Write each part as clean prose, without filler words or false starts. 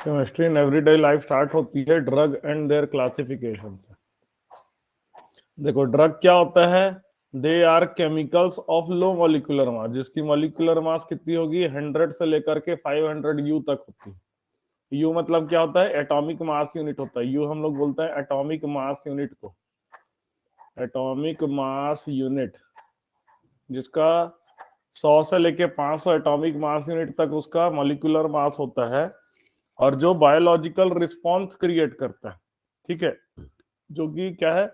Chemistry in everyday life start होती है drug and there classification से। देखो ड्रग क्या होता है, they are chemicals of low molecular mass, जिसकी मॉलिक्यूलर मास कितनी होगी 100 से लेकर के 500 यू तक होती है। यू मतलब क्या होता है, एटॉमिक मास यूनिट होता है। यू हम लोग बोलते हैं एटॉमिक मास यूनिट को, एटॉमिक मास यूनिट, जिसका 100 से लेके 500 एटॉमिक मास यूनिट तक उसका मॉलिक्यूलर मास होता है, और जो बायोलॉजिकल रिस्पॉन्स क्रिएट करता है, ठीक है, जो कि क्या है,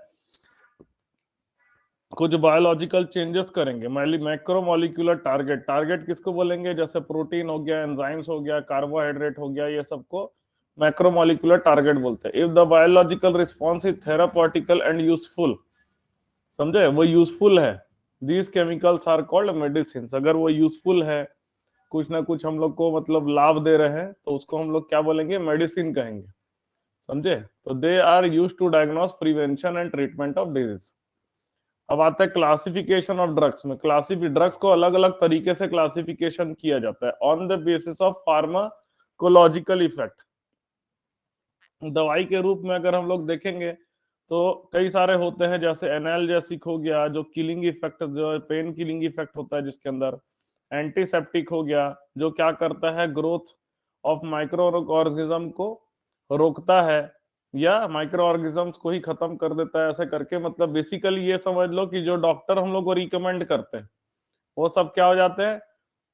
कुछ बायोलॉजिकल चेंजेस करेंगे। मैक्रो मॉलिक्यूलर टारगेट, टारगेट किसको बोलेंगे, जैसे प्रोटीन हो गया, एंजाइम्स हो गया, कार्बोहाइड्रेट हो गया, ये सबको मैक्रो मॉलिक्यूलर टारगेट बोलते हैं। If the biological response is therapeutical and useful, समझे, वो यूजफुल है, these chemicals are called medicine. अगर वो यूजफुल है, कुछ ना कुछ हम लोग को मतलब लाभ दे रहे हैं, तो उसको हम लोग क्या बोलेंगे, मेडिसिन कहेंगे, समझे। तो they are use to diagnose, prevention and treatment of disease. अब आता है क्लासिफिकेशन ऑफ ड्रग्स में। ड्रग्स को अलग अलग तरीके से क्लासिफिकेशन किया जाता है on the basis of pharmacological effect. दवाई के रूप में अगर हम लोग देखेंगे तो कई सारे होते हैं, जैसे एनाल्जेसिक हो गया, जो किलिंग इफेक्ट, जो पेन किलिंग इफेक्ट होता है जिसके अंदर। एंटीसेप्टिक हो गया, जो क्या करता है, ग्रोथ ऑफ माइक्रो ऑर्गेनिज्म को रोकता है या माइक्रो ऑर्गेनिजम्स को ही खत्म कर देता है, ऐसे करके। मतलब बेसिकली ये समझ लो कि जो डॉक्टर हम लोग को रिकमेंड करते हैं, वो सब क्या हो जाते हैं,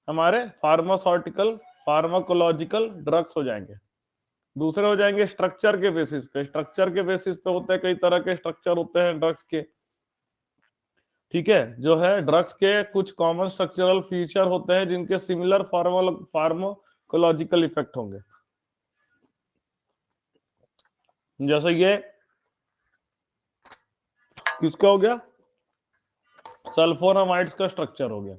हमारे फार्मास्यूटिकल फार्माकोलॉजिकल ड्रग्स हो जाएंगे। दूसरे हो जाएंगे स्ट्रक्चर के बेसिस पे। स्ट्रक्चर के बेसिस पे होते हैं, कई तरह के स्ट्रक्चर होते हैं ड्रग्स के, ठीक है, जो है ड्रग्स के कुछ कॉमन स्ट्रक्चरल फीचर होते हैं जिनके सिमिलर फार्माकोलॉजिकल इफेक्ट होंगे। जैसे ये किसका हो गया, सल्फोनामाइड्स का स्ट्रक्चर हो गया।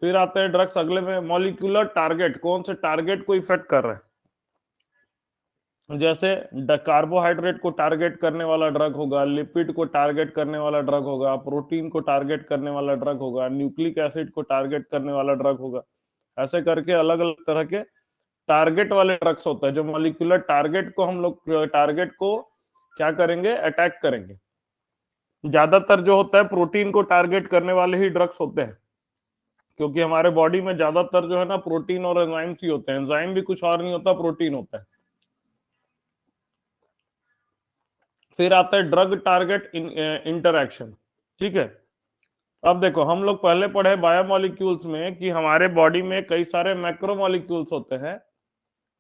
फिर आते हैं ड्रग्स अगले में, मॉलिक्यूलर टारगेट, कौन से टारगेट को इफेक्ट कर रहे हैं। जैसे कार्बोहाइड्रेट को टारगेट करने वाला ड्रग होगा, लिपिड को टारगेट करने वाला ड्रग होगा, प्रोटीन को टारगेट करने वाला ड्रग होगा, न्यूक्लिक एसिड को टारगेट करने वाला ड्रग होगा। ऐसे करके अलग अलग तरह के टारगेट वाले ड्रग्स होता है, जो मॉलिक्यूलर टारगेट को हम लोग टारगेट को क्या करेंगे, अटैक करेंगे। ज्यादातर जो होता है प्रोटीन को टारगेट करने वाले ही ड्रग्स होते हैं, क्योंकि हमारे बॉडी में ज्यादातर जो है ना प्रोटीन और एंजाइम्स ही होते हैं। एंजाइम भी कुछ और नहीं होता, प्रोटीन होता है। फिर आता है ड्रग टारगेट इंटरैक्शन, ठीक है। अब देखो हम लोग पहले पढ़े बायोमोलिक्यूल्स में कि हमारे बॉडी में कई सारे मैक्रोमोलिक्यूल्स होते हैं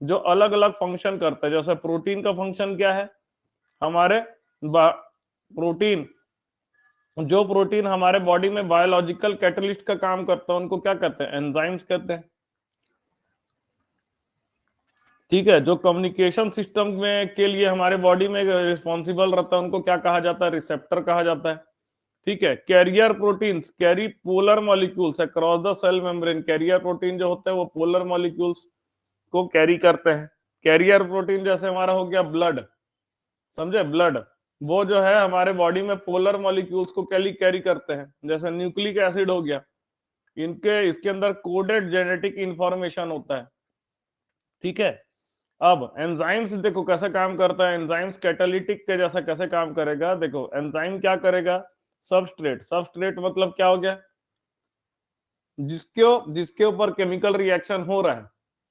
जो अलग अलग फंक्शन करते हैं। जैसे प्रोटीन का फंक्शन क्या है, हमारे प्रोटीन, जो प्रोटीन हमारे बॉडी में बायोलॉजिकल कैटलिस्ट का काम करता है, उनको क्या कहते हैं, एंजाइम्स कहते हैं, ठीक है। जो कम्युनिकेशन सिस्टम में के लिए हमारे बॉडी में रिस्पॉन्सिबल रहता है, उनको क्या कहा जाता है, रिसेप्टर कहा जाता है, ठीक है। Carrier proteins carry polar molecules across the cell membrane. Carrier protein जो होते हैं वो पोलर मॉलिक्यूल्स को कैरी करते हैं। कैरियर प्रोटीन जैसे हमारा हो गया ब्लड, समझे, ब्लड, वो जो है हमारे बॉडी में पोलर मॉलिक्यूल्स को कैरी करते हैं। जैसे न्यूक्लिक एसिड हो गया, इनके इसके अंदर कोडेड जेनेटिक इंफॉर्मेशन होता है, ठीक है। अब एंजाइम्स देखो कैसे काम करता है। एंजाइम्स कैटालिटिक के जैसा कैसे काम करेगा, देखो एंजाइम क्या करेगा, सबस्ट्रेट, सबस्ट्रेट मतलब क्या हो गया, जिसके ऊपर केमिकल रिएक्शन हो रहा है,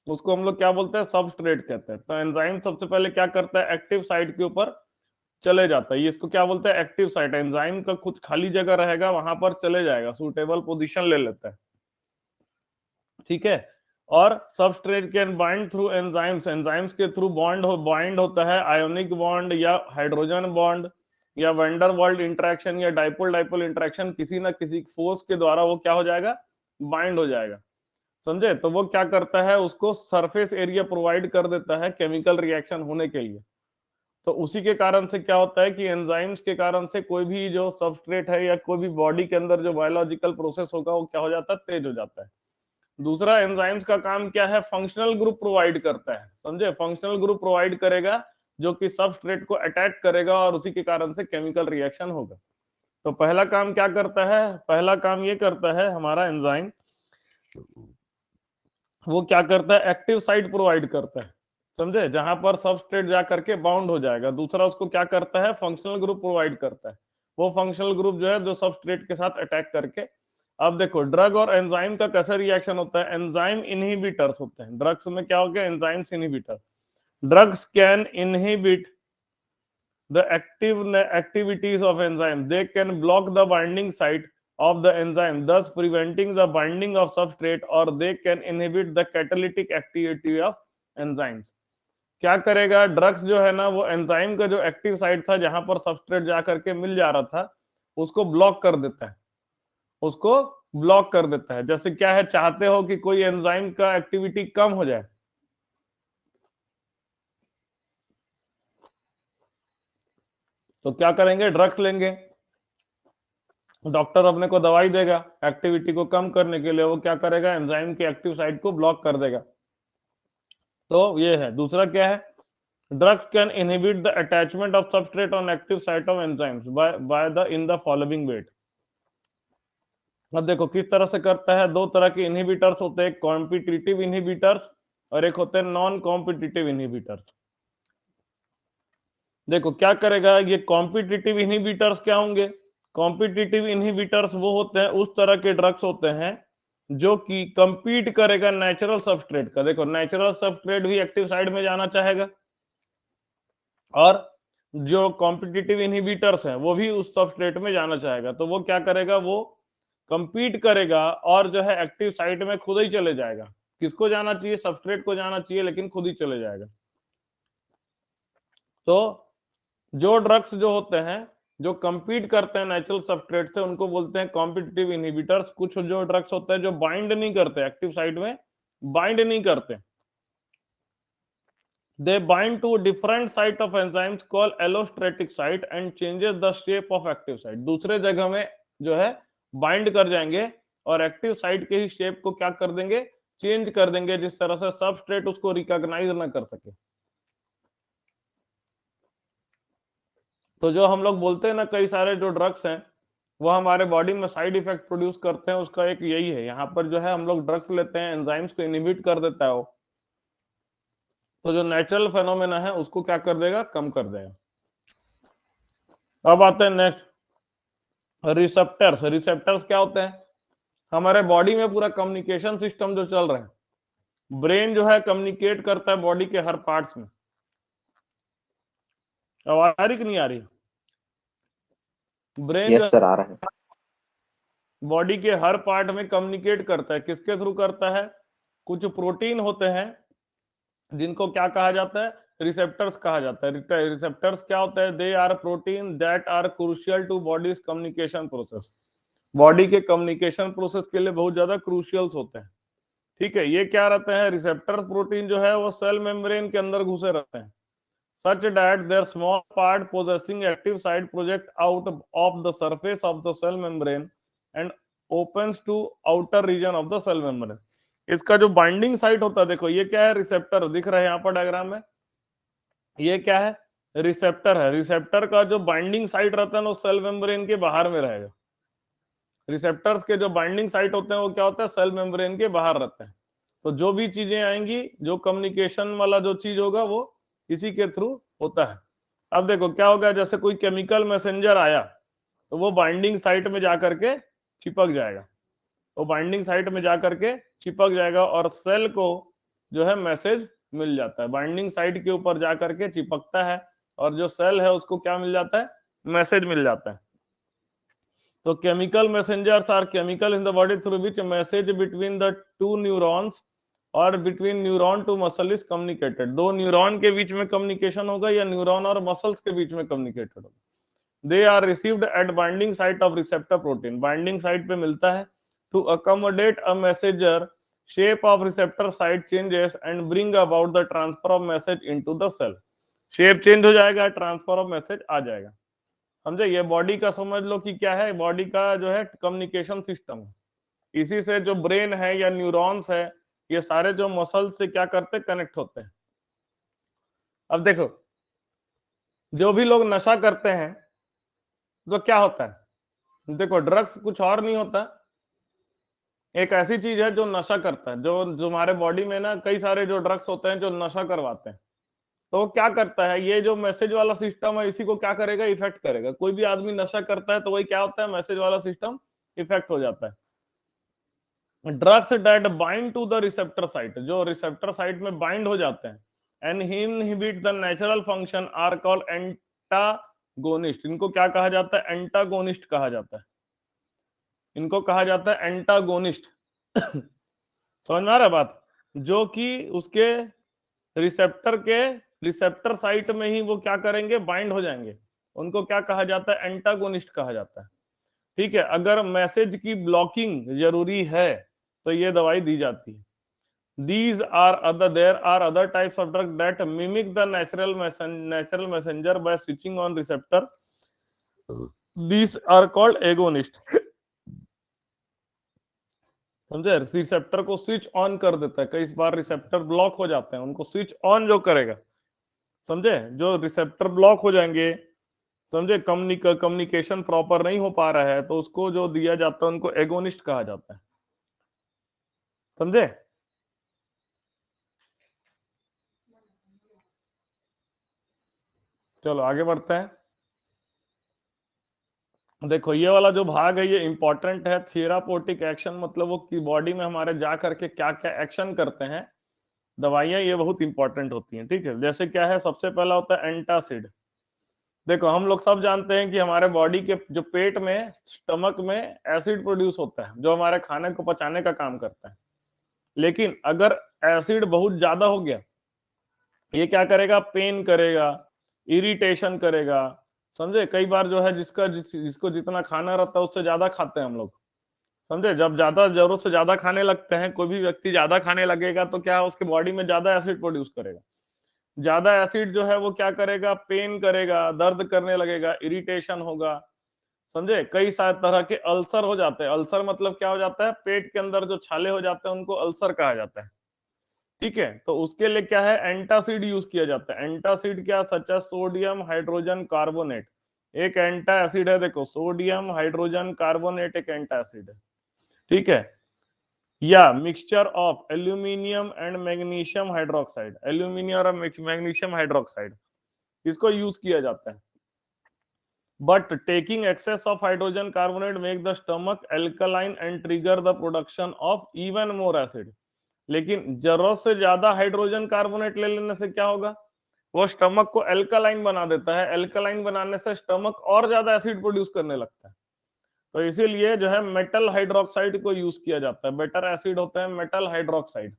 उसको हम लोग क्या बोलते हैं, सबस्ट्रेट कहते हैं। तो एंजाइम सबसे पहले क्या करता है, एक्टिव साइट के ऊपर चले जाता है। ये इसको क्या बोलते हैं, एक्टिव साइट। एंजाइम का कुछ खाली जगह रहेगा, वहां पर चले जाएगा, सुटेबल पोजीशन ले लेता है, ठीक है। और substrate can bind through enzymes, enzymes के थ्रू बाइंड होता है, आयोनिक बॉन्ड या हाइड्रोजन बॉन्ड या वैंडर वाल्स इंटरेक्शन या डाइपोल डाइपोल इंटरेक्शन, किसी ना किसी फोर्स के द्वारा वो क्या हो जाएगा, बाइंड हो जाएगा, समझे। तो वो क्या करता है, उसको सरफेस एरिया प्रोवाइड कर देता है केमिकल रिएक्शन होने के लिए। तो उसी के कारण से क्या होता है कि एंजाइम्स के कारण से कोई भी जो सबस्ट्रेट है या कोई भी बॉडी के अंदर जो बायोलॉजिकल प्रोसेस होगा, वो क्या हो जाता है, तेज हो जाता है। दूसरा, एंजाइम्स का काम क्या है, फंक्शनल ग्रुप प्रोवाइड करता है, समझे। फंक्शनल ग्रुप प्रोवाइड करेगा जो कि सबस्ट्रेट को अटैक करेगा और उसी के कारण से केमिकल रिएक्शन होगा। तो पहला काम क्या करता है, पहला काम ये करता है हमारा एंजाइम, वो क्या करता है, एक्टिव साइट प्रोवाइड करता है, समझे, जहां पर सबस्ट्रेट जा करके बाउंड हो जाएगा। दूसरा उसको क्या करता है, फंक्शनल ग्रुप प्रोवाइड करता है। वो फंक्शनल ग्रुप जो है जो सबस्ट्रेट के साथ अटैक करके, अब देखो ड्रग और एंजाइम का कैसा रिएक्शन होता है, एंजाइम इनहिबिटर्स होते हैं। ड्रग्स में क्या हो गया, enzymes inhibitor. Drugs can inhibit the activities of enzyme. They can block the binding site of the enzyme, thus preventing the binding of substrate, or they can inhibit the catalytic activity of enzymes. क्या करेगा, drugs जो है ना वो enzyme का जो active site था जहां पर सबस्ट्रेट जाकर के मिल जा रहा था उसको ब्लॉक कर देता है, उसको ब्लॉक कर देता है। जैसे क्या है, चाहते हो कि कोई एंजाइम का एक्टिविटी कम हो जाए, तो क्या करेंगे, ड्रग्स लेंगे। डॉक्टर अपने को दवाई देगा एक्टिविटी को कम करने के लिए, वो क्या करेगा, एंजाइम की एक्टिव साइट को ब्लॉक कर देगा। तो ये है। दूसरा क्या है, drugs can inhibit the attachment of substrate on active site of enzymes by the in the following way. अब देखो किस तरह से करता है, दो तरह के इनहिबिटर्स होते हैं, कॉम्पिटिटिव इनहिबिटर्स और एक होते हैं नॉन कॉम्पिटिटिव इनहिबिटर्स। देखो क्या करेगा, ये कॉम्पिटिटिव इनहिबिटर्स क्या होंगे, कॉम्पिटिटिव इनहिबिटर्स वो होते हैं, उस तरह के ड्रग्स होते हैं जो कि कंपीट करेगा नेचुरल सबस्ट्रेट का। देखो नेचुरल सबस्ट्रेट भी एक्टिव साइड में जाना चाहेगा और जो कॉम्पिटिटिव इनहिबिटर्स हैं वो भी उस सबस्ट्रेट में जाना चाहेगा, तो वो क्या करेगा, वो कंपीट करेगा और जो है एक्टिव साइट में खुद ही चले जाएगा। किसको जाना चाहिए, सबस्ट्रेट को जाना चाहिए, लेकिन खुद ही चले जाएगा। तो जो ड्रग्स जो होते हैं जो कंपीट करते हैं नेचुरल सबस्ट्रेट से उनको बोलते हैं कॉम्पिटिटिव इनहिबिटर्स। कुछ जो ड्रग्स होते हैं जो बाइंड नहीं करते, एक्टिव साइट में बाइंड नहीं करते, they bind to different site of enzymes called allostatic site and changes the shape of active site। दूसरे जगह में जो है बाइंड कर जाएंगे और एक्टिव साइट के ही शेप को क्या कर देंगे, चेंज कर देंगे, जिस तरह से सबस्ट्रेट उसको रिकॉग्नाइज ना कर सके। तो जो हम लोग बोलते हैं ना, कई सारे जो ड्रग्स हैं वो हमारे बॉडी में साइड इफेक्ट प्रोड्यूस करते हैं, उसका एक यही है। यहाँ पर जो है हम लोग ड्रग्स लेते हैं, एंजाइम्स को इनहिबिट कर देता है वो, तो जो नेचुरल फेनोमेना है उसको क्या कर देगा, कम कर देगा। अब आते हैं नेक्स्ट, रिसेप्टर्स। रिसेप्टर्स क्या होते हैं, हमारे बॉडी में पूरा कम्युनिकेशन सिस्टम जो चल रहा है, ब्रेन जो है कम्युनिकेट करता है बॉडी के हर पार्ट्स में। आवाज आ रही कि नहीं आ रही, ब्रेन यस सर, आ रहा है। बॉडी के हर पार्ट में कम्युनिकेट करता है, किसके थ्रू करता है, कुछ प्रोटीन होते हैं जिनको क्या कहा जाता है, रिसेप्टर्स कहा जाता है। रिसेप्टर्स क्या होता है, they are protein that are crucial to body's communication process. Body के कम्युनिकेशन प्रोसेस के लिए बहुत ज्यादा क्रूशियल्स होते हैं। ठीक है, ये क्या रहते हैं, रिसेप्टर प्रोटीन जो है वो सेल मेम्ब्रेन के अंदर घुसे रहते हैं, such that their small part possessing active site project out of the surface of the cell membrane and opens to outer region of the cell membrane। इसका जो बाइंडिंग साइट होता है, देखो ये क्या है, रिसेप्टर दिख रहा है यहाँ पर डायग्राम में, ये क्या है, रिसेप्टर है। रिसेप्टर का जो बाइंडिंग साइट रहता है ना, सेल मेम्ब्रेन के बाहर में रहेगा। रिसेप्टर्स के जो बाइंडिंग साइट होते हैं वो क्या होता है, सेल मेम्ब्रेन के बाहर रहते हैं। तो जो भी चीजें आएंगी, जो कम्युनिकेशन वाला जो चीज होगा वो इसी के थ्रू होता है। अब देखो क्या होगा, जैसे कोई केमिकल मैसेंजर आया तो वो बाइंडिंग साइट में जाकर के चिपक जाएगा, वो बाइंडिंग साइट में जाकर के चिपक जाएगा और सेल को जो है मैसेज मिल जाता है, बाइंडिंग साइट के ऊपर जाकर के चिपकता है और जो सेल है उसको क्या मिल जाता है, मैसेज मिल जाता है। तो chemical messengers are chemical in the body through which a message between the two neurons और between neuron to muscle is communicated। दो न्यूरॉन के बीच में कम्युनिकेशन होगा या न्यूरॉन और मसल्स के बीच में कम्युनिकेटेड होगा। They are received at binding site of receptor protein. Binding site पे मिलता है to accommodate a messenger, shape of receptor site changes and bring about the transfer of message into the cell. Shape change हो जाएगा, transfer of message आ जाएगा। समझे, ये body का समझ लो कि क्या है, बॉडी का जो है कम्युनिकेशन सिस्टम है। इसी से जो ब्रेन है या न्यूरॉन्स है, ये सारे जो मसल से क्या करते हैं, कनेक्ट होते हैं। अब देखो जो भी लोग नशा करते हैं तो क्या होता है, देखो ड्रग्स कुछ और नहीं होता, एक ऐसी चीज है जो नशा करता है। जो हमारे बॉडी में ना कई सारे जो ड्रग्स होते हैं जो नशा करवाते हैं, तो क्या करता है, ये जो मैसेज वाला सिस्टम है इसी को क्या करेगा, इफेक्ट करेगा। कोई भी आदमी नशा करता है तो वही क्या होता है, मैसेज वाला सिस्टम इफेक्ट हो जाता है। Drugs that bind to the receptor site, जो रिसेप्टर साइट में बाइंड हो जाते हैं, and inhibit the natural function are called antagonist. इनको क्या कहा जाता है, एंटागोनिस्ट कहा जाता है। इनको कहा जाता है एंटागोनिस्ट। समझ में आ रहा है बात, जो कि उसके रिसेप्टर साइट में ही वो क्या करेंगे, बाइंड हो जाएंगे। उनको क्या कहा जाता है, एंटागोनिस्ट कहा जाता है। ठीक है, अगर मैसेज की ब्लॉकिंग जरूरी है तो ये दवाई दी जाती है। There are other types of drug that mimic the natural messenger by switching on receptor. These are called agonist. समझे, रिसेप्टर को स्विच ऑन कर देता है। कई बार रिसेप्टर ब्लॉक हो जाते हैं, उनको स्विच ऑन जो करेगा, समझे, जो रिसेप्टर ब्लॉक हो जाएंगे, समझे, कम्युनिकेशन प्रॉपर नहीं हो पा रहा है, तो उसको जो दिया जाता है उनको एगोनिस्ट कहा जाता है। समझे, चलो आगे बढ़ते हैं। देखो ये वाला जो भाग है ये इंपॉर्टेंट है। थेरापोटिक एक्शन मतलब वो की बॉडी में हमारे जा करके क्या क्या एक्शन करते हैं दवाइयां, ये बहुत इंपॉर्टेंट होती हैं। ठीक है, जैसे क्या है, सबसे पहला होता है एंटासिड। देखो हम लोग सब जानते हैं कि हमारे बॉडी के जो पेट में, स्टमक में एसिड प्रोड्यूस होता है जो हमारे खाने को पचाने का काम करता है। लेकिन अगर एसिड बहुत ज्यादा हो गया, ये क्या करेगा, पेन करेगा, इरिटेशन करेगा। समझे, कई बार जो है जिसको जितना खाना रहता है उससे ज्यादा खाते हैं हम लोग। समझे, जब ज्यादा जरूरत से ज्यादा खाने लगते हैं, कोई भी व्यक्ति ज्यादा खाने लगेगा तो क्या है, उसके बॉडी में ज्यादा एसिड प्रोड्यूस करेगा। ज्यादा एसिड जो है वो क्या करेगा, पेन करेगा, दर्द करने लगेगा, इरिटेशन होगा। समझे, कई सारे तरह के अल्सर हो जाते हैं। अल्सर मतलब क्या हो जाता है, पेट के अंदर जो छाले हो जाते हैं उनको अल्सर कहा जाता है। ठीक है, तो उसके लिए क्या है, एंटासिड यूज किया जाता है। एंटासिड क्या, सच है सोडियम हाइड्रोजन कार्बोनेट, एक एंटा एसिड है। देखो सोडियम हाइड्रोजन कार्बोनेट एक एंटा एसिड है। ठीक है, या mixture of aluminium and magnesium hydroxide, aluminium और मैग्नीशियम हाइड्रोक्साइड, इसको यूज किया जाता है। But taking excess of hydrogen carbonate make the stomach alkaline and trigger the production of even more acid. लेकिन जरूरत से ज्यादा हाइड्रोजन कार्बोनेट ले लेने से क्या होगा, वो स्टमक को एल्कलाइन बना देता है। एल्कलाइन बनाने से स्टमक और ज्यादा एसिड प्रोड्यूस करने लगता है। तो इसीलिए जो है मेटल हाइड्रोक्साइड को यूज किया जाता है। बेटर एसिड होता है मेटल हाइड्रोक्साइड।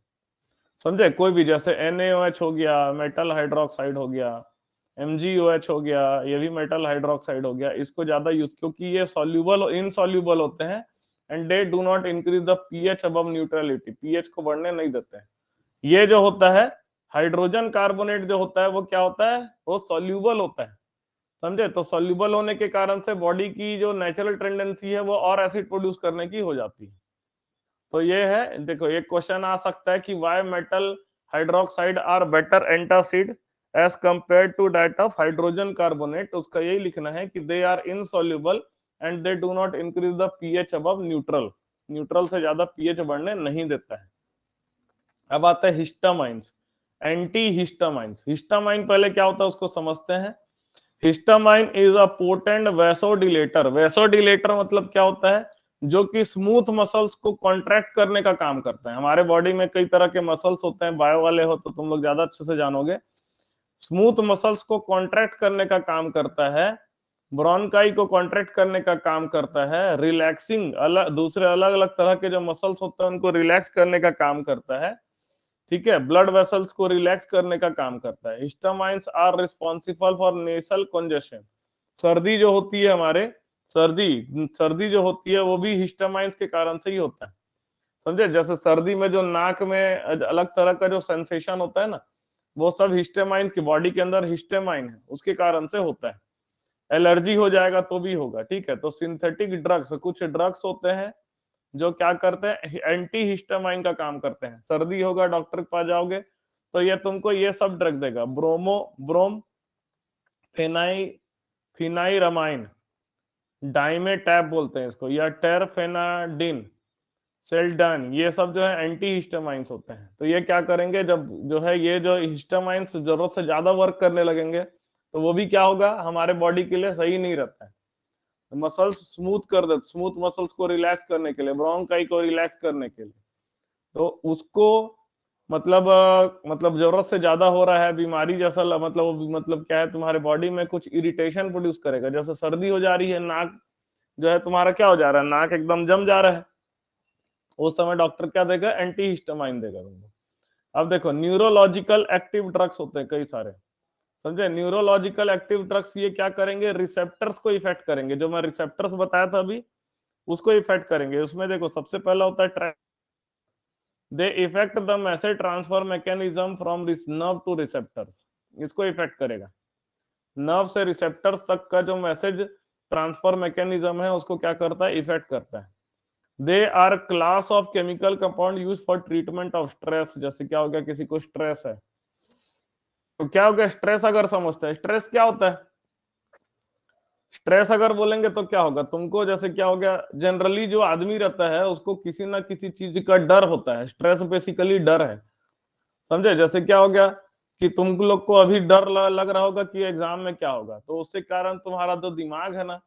समझे, कोई भी जैसे NaOH हो गया, मेटल हाइड्रोक्साइड हो गया, MgOH हो गया, ये भी मेटल हाइड्रोक्साइड हो गया। इसको ज्यादा यूज, क्योंकि ये सॉल्यूबल इनसॉल्यूबल होते हैं and they do not increase the pH above neutrality, pH को बढ़ने नहीं देते हैं। ये जो होता है हाइड्रोजन कार्बोनेट जो होता है वो क्या होता है, वो सॉल्यूबल होता है। समझे, तो सॉल्यूबल होने के कारण से बॉडी की जो नेचुरल टेंडेंसी है वो और एसिड प्रोड्यूस करने की हो जाती है। तो ये है, देखो एक क्वेश्चन आ सकता है कि why metal hydroxide are better antacid as compare to that of hydrogen carbonate. उसका यही लिखना है कि they are insoluble and they do not increase the pH above neutral, neutral से ज्यादा पीएच बढ़ने नहीं देता है। अब आता है हिस्टामाइंस, एंटी हिस्टामाइंस। हिस्टामाइन पहले क्या होता है उसको समझते हैं। Histamine is a potent vasodilator. Vasodilator मतलब क्या होता है, जो कि स्मूथ मसल्स को कॉन्ट्रैक्ट करने का काम करता है। हमारे बॉडी में कई तरह के मसल्स होते हैं, बायो वाले हो तो तुम लोग ज्यादा अच्छे से जानोगे। स्मूथ मसल्स को कॉन्ट्रैक्ट करने का काम करता है, ब्रोनकाई को कॉन्ट्रैक्ट करने का काम करता है, रिलैक्सिंग अलग दूसरे अलग अलग तरह के जो मसल्स होते हैं उनको रिलैक्स करने का काम करता है। ठीक है, ब्लड वेसल्स को रिलैक्स करने का काम करता है। Histamines are responsible for nasal congestion. सर्दी जो होती है हमारे, सर्दी सर्दी जो होती है वो भी हिस्टामाइंस के कारण से ही होता है। समझे, जैसे सर्दी में जो नाक में अलग तरह का जो सेंसेशन होता है ना, वो सब हिस्टामाइन की बॉडी के अंदर हिस्टामाइन है उसके कारण से होता है। एलर्जी हो जाएगा तो भी होगा। ठीक है, तो सिंथेटिक ड्रग्स, कुछ ड्रग्स होते हैं जो क्या करते हैं, एंटी हिस्टामाइन का काम करते हैं। सर्दी होगा डॉक्टर के पास जाओगे तो ये तुमको ये सब ड्रग देगा, ब्रोम फेनाई फिनाइरामाइन, डाइमेटैप बोलते हैं इसको, या टेरफेनाडिन, सेल्डाइन, ये सब जो है एंटी हिस्टामाइंस होते हैं। तो ये क्या करेंगे, जब जो है ये जो हिस्टामाइंस जरूरत से ज्यादा वर्क करने लगेंगे तो वो भी क्या होगा, हमारे बॉडी के लिए सही नहीं रहता है। मसल्स स्मूथ कर दे, स्मूथ मसल्स को रिलैक्स करने के लिए, ब्रोंकाई को रिलैक्स करने के लिए, तो उसको मतलब जरूरत से ज्यादा हो रहा है, बीमारी जैसा मतलब क्या है, तुम्हारे बॉडी में कुछ इरिटेशन प्रोड्यूस करेगा। जैसे सर्दी हो जा रही है, नाक जो है तुम्हारा क्या हो जा रहा है, नाक एकदम जम जा रहा है, उस समय डॉक्टर क्या देगा, एंटी हिस्टामाइन देगा तुमको। अब देखो न्यूरोलॉजिकल एक्टिव ड्रग्स होते हैं कई सारे, समझे। न्यूरोलॉजिकल एक्टिव ड्रग्स ये क्या करेंगे, रिसेप्टर्स को इफेक्ट करेंगे। जो मैं रिसेप्टर्स बताया था अभी, उसको इफेक्ट करेंगे। उसमें देखो सबसे पहला होता है they affect the message transfer mechanism from nerve to receptors, इसको इफेक्ट करेगा। नर्व से रिसेप्टर्स तक का जो मैसेज ट्रांसफर मैकेनिज्म है उसको क्या करता है, इफेक्ट करता है। They are class of chemical compound use for treatment of stress. जैसे क्या हो गया, किसी को स्ट्रेस है तो क्या हो गया, स्ट्रेस अगर समझते हैं, स्ट्रेस क्या होता है, स्ट्रेस अगर बोलेंगे तो क्या होगा तुमको, जैसे क्या हो गया, जनरली जो आदमी रहता है उसको किसी ना किसी चीज का डर होता है। स्ट्रेस बेसिकली डर है, समझे। जैसे क्या हो गया कि तुम लोग को अभी डर लग रहा होगा कि एग्जाम में क्या होगा, तो उसके कारण तुम्हारा जो दिमाग है ना,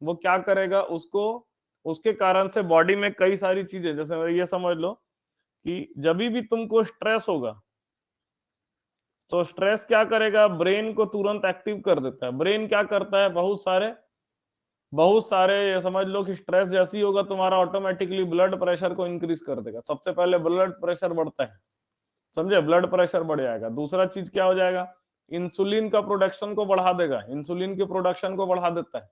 वो क्या करेगा, उसको उसके कारण से बॉडी में कई सारी चीजें, जैसे ये समझ लो कि जब भी तुमको स्ट्रेस होगा तो स्ट्रेस क्या करेगा, ब्रेन को तुरंत एक्टिव कर देता है। ब्रेन क्या करता है, बहुत सारे ये समझ लो कि स्ट्रेस जैसी होगा तुम्हारा ऑटोमेटिकली ब्लड प्रेशर को इंक्रीज कर देगा। सबसे पहले ब्लड प्रेशर बढ़ता है, समझे, ब्लड प्रेशर बढ़ जाएगा। दूसरा चीज क्या हो जाएगा, इंसुलिन का प्रोडक्शन को बढ़ा देगा, इंसुलिन के प्रोडक्शन को बढ़ा देता है।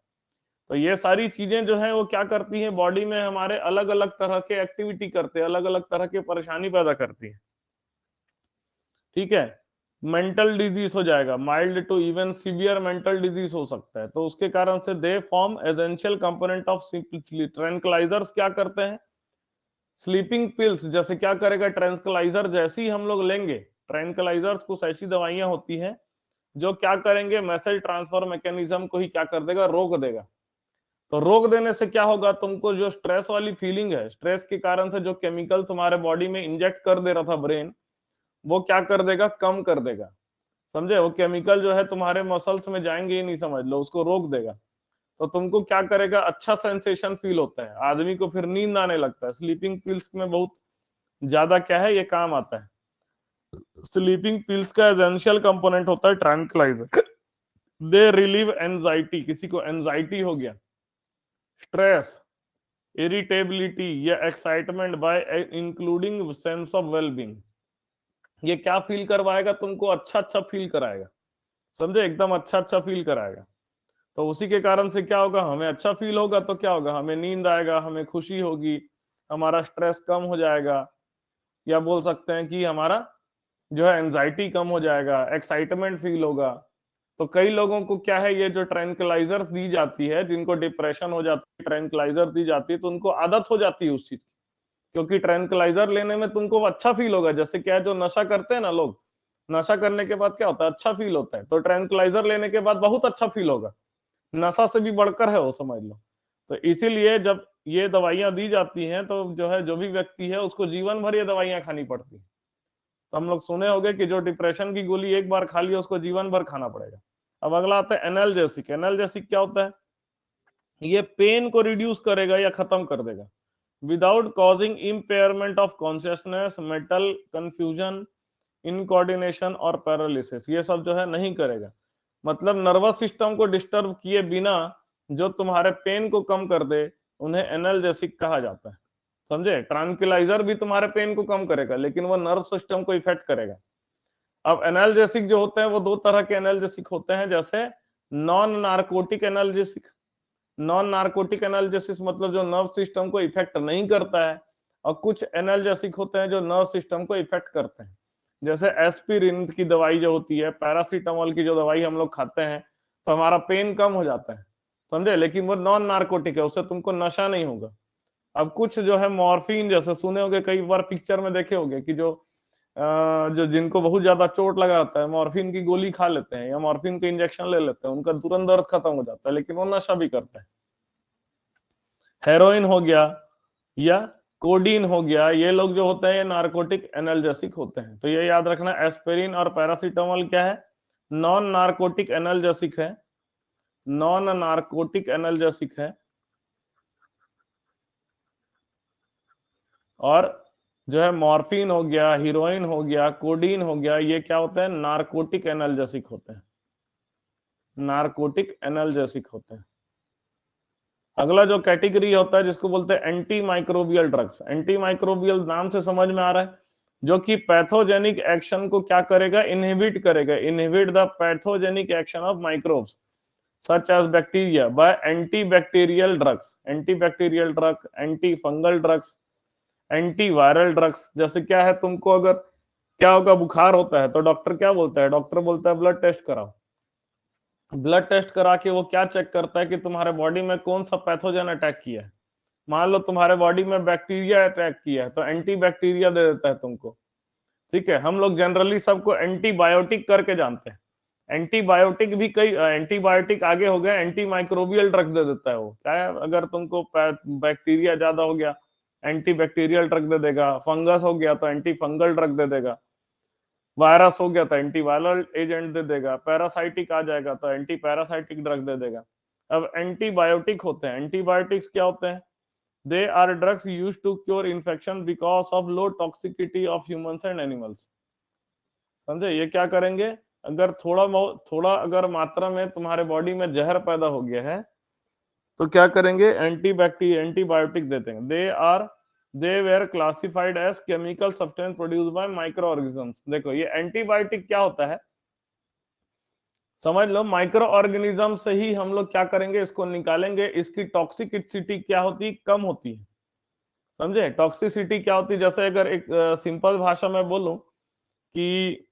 तो ये सारी चीजें जो है वो क्या करती हैं, बॉडी में हमारे अलग अलग तरह के एक्टिविटी करते हैं, अलग अलग तरह की परेशानी पैदा करती है, ठीक है। मेंटल डिजीज हो जाएगा, mild to even severe mental disease हो सकता है। तो उसके कारण से they form essential component of sleep. Tranquilizers क्या करते हैं, स्लीपिंग पिल्स। जैसे क्या करेगा, ट्रैंक्विलाइजर जैसे ही हम लोग लेंगे, ट्रैंक्विलाइजर्स कुछ ऐसी दवाइयां होती हैं जो क्या करेंगे, मैसेज ट्रांसफर मैकेनिज्म को ही क्या कर देगा, रोक देगा। तो रोक देने से क्या होगा, तुमको जो स्ट्रेस वाली फीलिंग है, स्ट्रेस के कारण से जो केमिकल तुम्हारे बॉडी में इंजेक्ट कर दे रहा था ब्रेन, वो क्या कर देगा, कम कर देगा, समझे। वो केमिकल जो है तुम्हारे मसल्स में जाएंगे ही नहीं, समझ लो, उसको रोक देगा। तो तुमको क्या करेगा, अच्छा सेंसेशन फील होता है, आदमी को फिर नींद आने लगता है। स्लीपिंग पिल्स में बहुत ज्यादा क्या है, ये काम आता है। स्लीपिंग पिल्स का एसेंशियल कंपोनेंट होता है ट्रैंक्विलाइजर। दे रिलीव एंजाइटी, किसी को एंजाइटी हो गया, स्ट्रेस, इरिटेबिलिटी या excitement bye including sense of wellbeing, ये क्या फील करवाएगा तुमको, अच्छा अच्छा फील कराएगा, समझे, एकदम अच्छा अच्छा फील कराएगा। तो उसी के कारण से क्या होगा, हमें अच्छा फील होगा तो क्या होगा, हमें नींद आएगा, हमें खुशी होगी, हमारा स्ट्रेस कम हो जाएगा, या बोल सकते हैं कि हमारा जो है एंजाइटी कम हो जाएगा, एक्साइटमेंट फील होगा। तो कई लोगों को क्या है, ये जो ट्रैंक्विलाइजर्स दी जाती है, जिनको डिप्रेशन हो जाती है, ट्रैंक्विलाइजर दी जाती है, तो उनको आदत हो जाती है उस चीज की। क्योंकि ट्रैंक्विलाइजर लेने में तुमको अच्छा फील होगा। जैसे क्या है, जो नशा करते हैं ना लोग, नशा करने के बाद क्या होता है, अच्छा फील होता है। तो ट्रैंक्विलाइजर लेने के बाद बहुत अच्छा फील होगा, नशा से भी बढ़कर है वो, समझ लो। तो इसीलिए जब ये दवाइयां दी जाती हैं तो जो है, जो भी व्यक्ति है उसको जीवन भर ये दवाइयां खानी पड़ती है। तो हम लोग सुने होंगे कि जो डिप्रेशन की गोली एक बार खा लिया उसको जीवन भर खाना पड़ेगा। अब अगला आता है एनाल्जेसिक। एनाल्जेसिक क्या होता है, ये पेन को रिड्यूस करेगा या खत्म कर देगा, without causing impairment of consciousness, mental confusion, incoordination और पैरालिसिस, ये सब जो है नहीं करेगा। मतलब नर्वस सिस्टम को डिस्टर्ब किए बिना जो तुम्हारे पेन को कम कर दे, उन्हें एनाल्जेसिक कहा जाता है, समझे। ट्रैंक्विलाइजर भी तुम्हारे पेन को कम करेगा, लेकिन वो नर्व सिस्टम को इफेक्ट करेगा। अब एनाल्जेसिक जो होते हैं वो दो तरह के एनाल्जेसिक होते हैं, जैसे non narcotic analgesic. Non narcotic analgesics मतलब जो नर्व सिस्टम को इफेक्ट नहीं करता है, और कुछ एनाल्जेसिक होते हैं जो नर्व सिस्टम को इफेक्ट करते हैं। जैसे एस्पिरिन की दवाई जो होती है, पैरासीटामोल की जो दवाई हम लोग खाते हैं, तो हमारा पेन कम हो जाता है, समझे, लेकिन वो नॉन नार्कोटिक है, उससे तुमको नशा नहीं होगा। अब कुछ जो है मॉर्फिन, जैसे सुने होंगे, कई बार पिक्चर में देखे होंगे कि जो जिनको बहुत ज्यादा चोट लगा रहता है, मॉर्फिन की गोली खा लेते हैं या मॉर्फिन के इंजेक्शन ले लेते हैं, उनका तुरंत दर्द खत्म हो जाता है, लेकिन वो नशा भी करते हैं। हेरोइन हो गया या कोडीन हो गया, ये लोग जो होते हैं ये नार्कोटिक एनाल्जेसिक होते हैं। तो ये याद रखना, एस्पिरिन और पैरासीटामोल क्या है, नॉन नार्कोटिक एनाल्जेसिक है, नॉन नार्कोटिक एनाल्जेसिक है। और जो है मॉर्फिन हो गया, हीरोइन हो गया, कोडीन हो गया, ये क्या होते हैं, नार्कोटिक एनाल्जेसिक होते हैं, नार्कोटिक एनाल्जेसिक होते हैं। अगला जो कैटेगरी होता है जिसको बोलते हैं anti microbial drugs. Anti microbial नाम से समझ में आ रहा है, जो कि पैथोजेनिक एक्शन को क्या करेगा, इनहिबिट करेगा, inhibit the pathogenic action of microbes such as bacteria by anti bacterial drugs. Anti bacterial drug, anti fungal drugs, anti viral drugs. जैसे क्या है, तुमको अगर क्या होगा, बुखार होता है तो डॉक्टर क्या बोलता है, डॉक्टर बोलता है ब्लड टेस्ट कराओ। ब्लड टेस्ट करा के वो क्या चेक करता है कि तुम्हारे बॉडी में कौन सा पैथोजन अटैक किया है। मान लो तुम्हारे बॉडी में बैक्टीरिया अटैक किया है तो एंटी बैक्टीरिया दे देता है तुमको। ठीक है, हम लोग जनरली सबको एंटीबायोटिक करके जानते हैं। एंटीबायोटिक भी कई एंटीबायोटिक आगे हो गया, एंटी माइक्रोबियल ड्रग दे देता है वो। क्या है, अगर तुमको बैक्टीरिया ज्यादा हो गया एंटी बैक्टीरियल ड्रग दे देगा, फंगस हो गया तो एंटी फंगल ड्रग दे देगा, वायरस हो गया तो एंटीवायरल एजेंट दे देगा, पैरासाइटिक आ जाएगा तो एंटी पैरासाइटिक ड्रग दे देगा। अब एंटीबायोटिक होते हैं, एंटीबायोटिक्स क्या होते हैं, they are drugs used to cure infection because of low toxicity of humans and animals. समझे, ये क्या करेंगे, अगर थोड़ा अगर मात्रा में तुम्हारे बॉडी में जहर पैदा हो गया है तो क्या करेंगे, एंटीबायोटिक देते हैं। They were classified as chemical substance produced by micro organisms. देखो ये एंटीबायोटिक क्या होता है, समझ लो, माइक्रो ऑर्गेनिज्म से ही हम लोग क्या करेंगे, इसको निकालेंगे। इसकी टॉक्सिसिटी क्या होती है, कम होती है। समझे, टॉक्सिसिटी क्या होती है, जैसे अगर एक सिंपल भाषा में बोलूं कि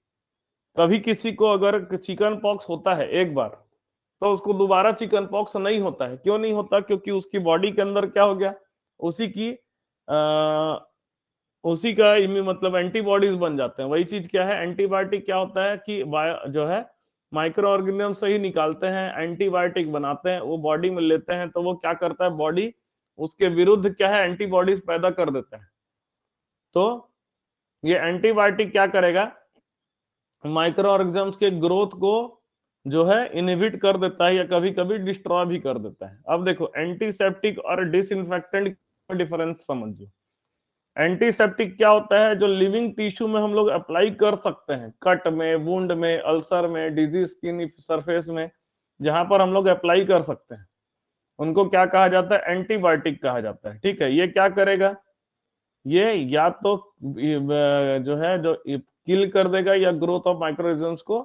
कभी किसी को अगर चिकन पॉक्स होता है एक बार, तो उसको दोबारा चिकन पॉक्स नहीं होता है। क्यों नहीं होता, क्योंकि उसकी बॉडी के अंदर क्या हो गया, उसी की आ, उसी का मतलब एंटीबॉडीज बन जाते हैं। वही चीज क्या है, एंटीबायोटिक क्या होता है कि जो है माइक्रो ऑर्गेनिज्म से ही निकालते हैं, एंटीबायोटिक बनाते हैं, वो बॉडी में लेते हैं तो वो क्या करता है, बॉडी उसके विरुद्ध क्या है, एंटीबॉडीज पैदा कर देता है। तो ये एंटीबायोटिक क्या करेगा, माइक्रो ऑर्गेनिजम्स के ग्रोथ को जो है इनहिबिट कर देता है या कभी कभी डिस्ट्रॉय भी कर देता है। अब देखो एंटीसेप्टिक और डिसइंफेक्टेंट का डिफरेंस समझो। एंटीसेप्टिक क्या होता है, जो लिविंग टिश्यू में हम लोग अप्लाई कर सकते हैं, कट में, वुंड में, अल्सर में, डिजीज स्किन सरफेस में, जहां पर हम लोग अप्लाई कर सकते हैं, उनको क्या कहा जाता है, एंटीबायोटिक कहा जाता है। ठीक है, ये क्या करेगा, ये या तो जो है जो किल कर देगा या ग्रोथ ऑफ माइक्रोऑर्गेनिजम्स को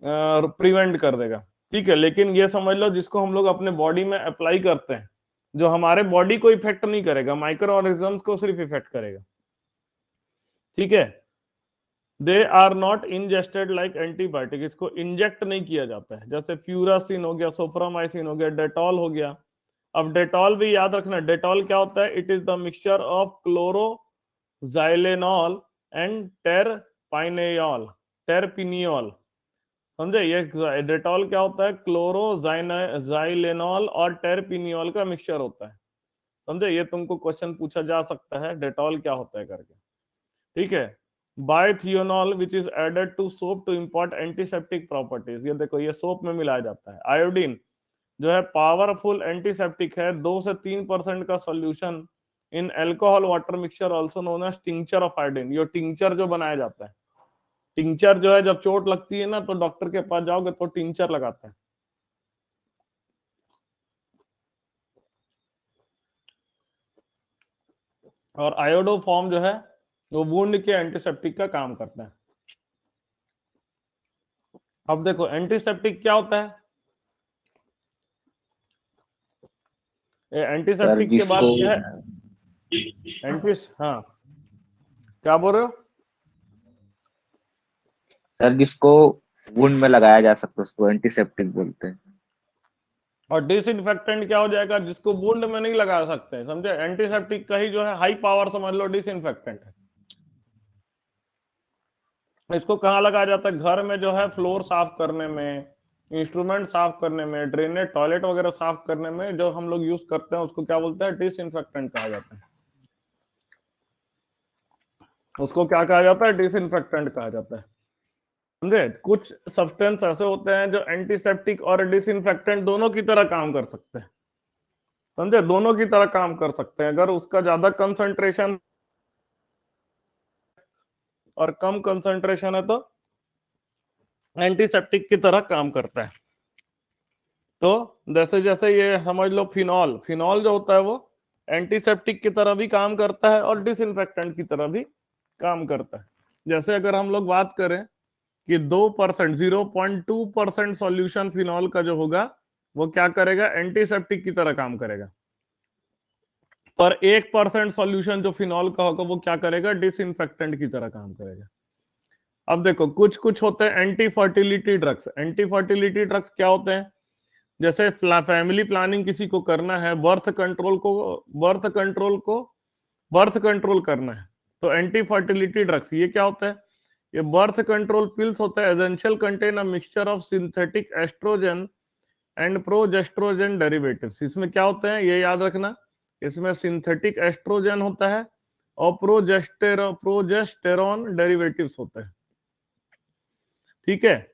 प्रिवेंट कर देगा। ठीक है, लेकिन ये समझ लो जिसको हम लोग अपने बॉडी में अप्लाई करते हैं, जो हमारे बॉडी को इफेक्ट नहीं करेगा, माइक्रो ऑर्गेनिजम्स को सिर्फ इफेक्ट करेगा। ठीक है, they are not ingested like antibiotic, इसको इंजेक्ट नहीं किया जाता है। जैसे फ्यूरासिन हो गया, सोफ्रामाइसिन हो गया, डेटॉल हो गया। अब डेटॉल भी याद रखना, डेटॉल क्या होता है, it is the mixture of chloroxylenol and terpineol. समझे, ये डेटॉल क्या होता है, क्लोरोजाइलेनॉल और टेरपिनियोल का मिक्सचर होता है। समझे, ये तुमको क्वेश्चन पूछा जा सकता है, डेटॉल क्या होता है करके। ठीक है, bithionol which is added to soap to import antiseptic properties. ये देखो ये सोप में मिलाया जाता है। आयोडीन जो है पावरफुल एंटीसेप्टिक है, 2 से 3% का solution in alcohol water mixture also known as tincture of iodine. ये टिंचर जो बनाया जाता है, टिंचर जो है जब चोट लगती है ना तो डॉक्टर के पास जाओगे तो टिंचर लगाता है। और आयोडो फॉर्म जो है वो वुंड के एंटीसेप्टिक का काम करता है। अब देखो एंटीसेप्टिक क्या होता है, सर एंटीसेप्टिक के बाद जिसको क्या है, हाँ क्या बोल रहे हो, सर जिसको वुंड में लगाया जा सकता है उसको एंटीसेप्टिक बोलते हैं। और डिसइंफेक्टेंट क्या हो जाएगा, जिसको वुंड में नहीं लगा सकते। समझे, एंटीसेप्टिक का ही जो है हाई पावर समझ लो डिसइंफेक्टेंट है। इसको कहाँ लगाया जाता है, घर में जो है फ्लोर साफ करने में, इंस्ट्रूमेंट साफ करने में, ड्रेनेज टॉयलेट वगैरह साफ करने में जो हम लोग यूज करते हैं उसको क्या बोलते हैं, डिसइंफेक्टेंट कहा जाता है। उसको क्या कहा जाता है? डिसइंफेक्टेंट कहा जाता है। समझे? कुछ सब्सटेंस ऐसे होते हैं जो एंटीसेप्टिक और डिसइंफेक्टेंट दोनों की तरह काम कर सकते हैं। समझे? दोनों की तरह काम कर सकते हैं। अगर उसका ज्यादा कंसंट्रेशन और कम कंसंट्रेशन है तो एंटीसेप्टिक की तरह काम करता है। तो जैसे जैसे ये समझ लो, फिनॉल फिनॉल जो होता है वो एंटीसेप्टिक की तरह भी काम करता है और डिसइंफेक्टेंट की तरह भी काम करता है। जैसे अगर हम लोग बात करें कि 2%, 0.2% सॉल्यूशन फिनॉल का जो होगा वो क्या करेगा? एंटीसेप्टिक की तरह काम करेगा। पर 1% सॉल्यूशन जो फिनॉल का होगा वो क्या करेगा? डिसइंफेक्टेंट की तरह काम करेगा। अब देखो, कुछ कुछ होते हैं anti fertility drugs. Anti fertility drugs क्या होते हैं? जैसे फैमिली प्लानिंग किसी को करना है, बर्थ कंट्रोल करना है, तो एंटी फर्टिलिटी ड्रग्स ये क्या होता है? ये बर्थ कंट्रोल पिल्स होता है। Essential contain a mixture of synthetic estrogen and progestrogen derivatives. इसमें क्या होते हैं ये याद रखना, इसमें सिंथेटिक एस्ट्रोजन होता है और प्रोजेस्टेरॉन डेरिवेटिव्स होते हैं। ठीक है?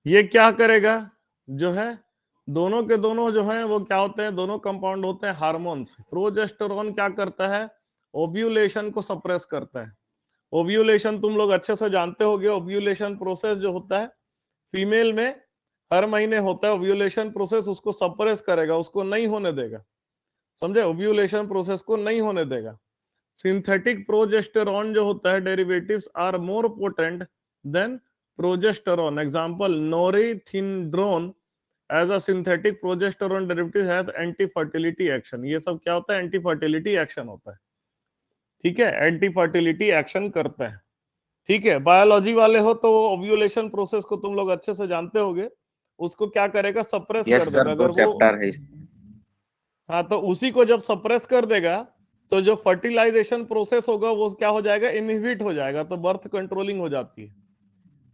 ये क्या करेगा? जो है दोनों के दोनों जो है वो क्या होते हैं? दोनों कंपाउंड होते हैं हार्मोन्स। प्रोजेस्टेरॉन क्या करता है? ओव्यूलेशन को सप्रेस करता है। ओव्यूलेशन तुम लोग अच्छे से जानते होगे। ओव्यूलेशन प्रोसेस जो होता है फीमेल में हर महीने होता है। ओव्यूलेशन प्रोसेस उसको सप्रेस करेगा, उसको नहीं होने देगा। समझे? ओव्यूलेशन प्रोसेस को नहीं होने देगा। सिंथेटिक प्रोजेस्टेरॉन जो होता है derivatives are more potent than progesterone. Example norethindrone as a synthetic progesterone derivative has anti fertility action. ये सब क्या होता है? एंटी फर्टिलिटी एक्शन होता है। ठीक है? एंटी फर्टिलिटी एक्शन करता है। ठीक है? बायोलॉजी वाले हो तो ओव्यूलेशन प्रोसेस को तुम लोग अच्छे से जानते होगे। उसको क्या करेगा? सप्रेस यस कर सर, देगा। दो अगर वो, चैप्टर है इसमें। हाँ, तो उसी को जब सप्रेस कर देगा तो जो फर्टिलाइजेशन प्रोसेस होगा वो क्या हो जाएगा? इनहिबिट हो जाएगा, तो बर्थ कंट्रोलिंग हो जाती है।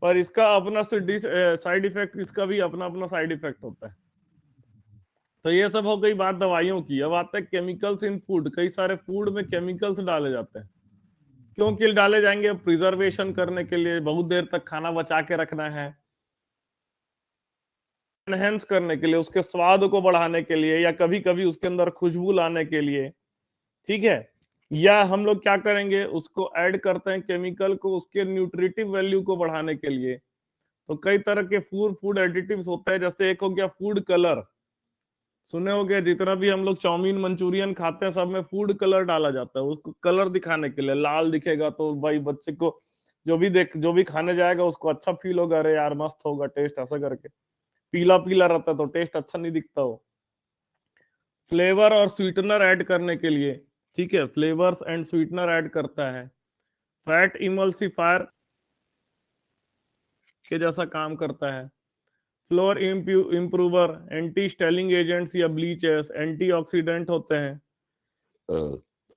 पर इसका अपना साइड इफेक्ट, इसका भी अपना अपना साइड इफेक्ट होता है। तो ये सब हो गई बात दवाइयों की। अब आते हैं केमिकल्स इन फूड। कई सारे फूड में केमिकल्स डाले जाते हैं। क्यों कि डाले जाएंगे? प्रिजर्वेशन करने के लिए, बहुत देर तक खाना बचा के रखना है, एनहेंस करने के लिए, उसके स्वाद को बढ़ाने के लिए, या कभी कभी उसके अंदर खुशबू लाने के लिए। ठीक है? या हम लोग क्या करेंगे? उसको ऐड करते हैं केमिकल को उसके न्यूट्रिटिव वैल्यू को बढ़ाने के लिए। तो कई तरह के फूड एडिटिव्स होते हैं। जैसे एक हो गया फूड कलर। सुने हो गया, जितना भी हम लोग चाउमीन मंचूरियन खाते हैं सब में फूड कलर डाला जाता है, उसको कलर दिखाने के लिए। लाल दिखेगा तो भाई बच्चे को, जो भी खाने जाएगा उसको अच्छा फील होगा, अरे यार मस्त होगा टेस्ट, ऐसा करके। पीला पीला रहता है तो टेस्ट अच्छा नहीं दिखता हो। फ्लेवर और स्वीटनर ऐड करने के लिए। ठीक है? फ्लेवर्स एंड स्वीटनर ऐड करता है। फैट इमल्सिफायर के जैसा काम करता है। Flour improver, anti staling agents या ब्लीचेस, एंटीऑक्सीडेंट होते हैं।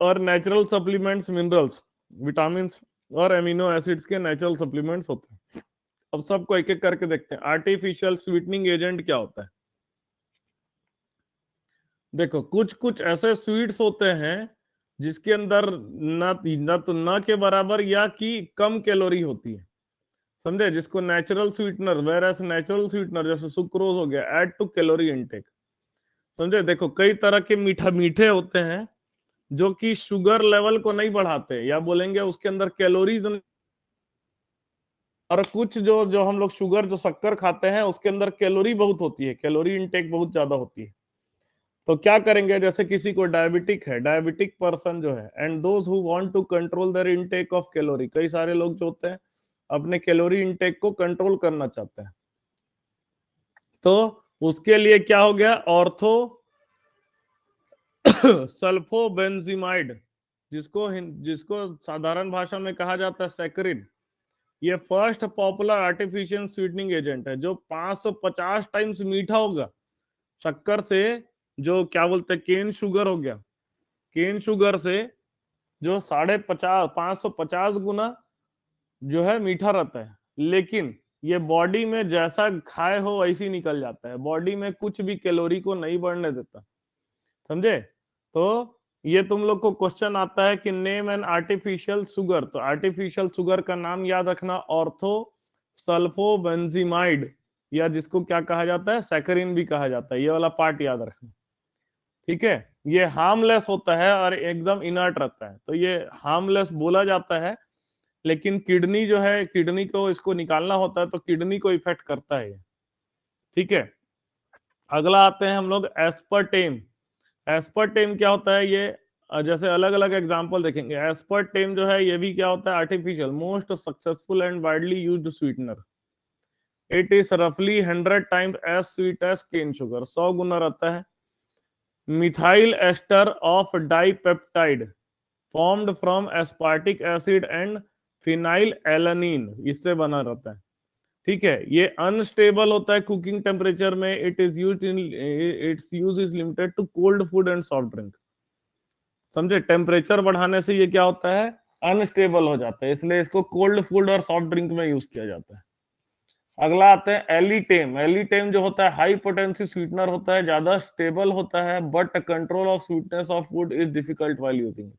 और नेचुरल सप्लीमेंट्स, मिनरल्स, विटामिन और एमिनो एसिड्स के नेचुरल सप्लीमेंट्स होते हैं। अब सबको एक एक करके देखते हैं। आर्टिफिशियल स्वीटनिंग एजेंट क्या होता है? देखो, कुछ कुछ ऐसे स्वीट्स होते हैं जिसके अंदर न तो न के बराबर या की कम कैलोरी होती है। समझे? जिसको natural sweetener, where as natural sweetener जैसे सुक्रोज हो गया, ऐड टू कैलोरी इनटेक। समझे? देखो, कई तरह के मीठे होते हैं जो कि शुगर लेवल को नहीं बढ़ाते, या बोलेंगे उसके अंदर कैलोरीज। और कुछ जो जो हम लोग शुगर, जो शक्कर खाते हैं उसके अंदर कैलोरी बहुत होती है, कैलोरी इनटेक बहुत ज्यादा होती है। तो क्या करेंगे? जैसे किसी को डायबिटिक है, डायबिटिक पर्सन जो है, and those who want to control their intake of calorie, कई सारे लोग जो होते हैं अपने कैलोरी इनटेक को कंट्रोल करना चाहते हैं। तो उसके लिए क्या हो गया? ऑर्थो सल्फोबेंजीमाइड, जिसको साधारण भाषा में कहा जाता है सैकरिन। ये first popular artificial sweetening agent है जो 550 टाइम्स मीठा होगा शक्कर से। जो क्या बोलते हैं, केन शुगर हो गया, केन शुगर से जो 550 गुना जो है मीठा रहता है। लेकिन ये बॉडी में जैसा खाए हो वैसी निकल जाता है, बॉडी में कुछ भी कैलोरी को नहीं बढ़ने देता। समझे? तो ये तुम लोग को क्वेश्चन आता है कि नेम एन आर्टिफिशियल शुगर, तो आर्टिफिशियल शुगर का नाम याद रखना ऑर्थो सल्फोबेंजीमाइड, या जिसको क्या कहा जाता है, सैकरिन भी कहा जाता है, ये वाला पार्ट याद रखना। ठीक है, ये हार्मलेस होता है और एकदम इनर्ट रहता है, तो ये हार्मलेस बोला जाता है, लेकिन किडनी जो है, किडनी को इसको निकालना होता है, तो किडनी को इफेक्ट करता है ये। ठीक है, अगला आते हैं हम लोग एस्पर्टेम। एस्पर्टेम क्या होता है, ये जैसे अलग अलग एग्जांपल देखेंगे। एस्पर्टेम जो है ये भी क्या होता है, artificial most successful and widely used sweetener. It is रफली 100 times as sweet as cane sugar, 100 गुना रहता है। Methyl ester of dipeptide formed from aspartic acid and phenyl alanine, इससे बना रहता है। ठीक है, ये अनस्टेबल होता है कुकिंग टेम्परेचर में। It is used in, its use is limited to cold food and soft drink. समझे, टेम्परेचर बढ़ाने से ये क्या होता है, अनस्टेबल हो जाता है, इसलिए इसको कोल्ड फूड और सॉफ्ट ड्रिंक में यूज किया जाता है। अगला आते हैं एलिटेम। एलिटेम जो होता है हाई पोटेंसी स्वीटनर होता है, ज्यादा स्टेबल होता है, but control of sweetness of food is difficult while using.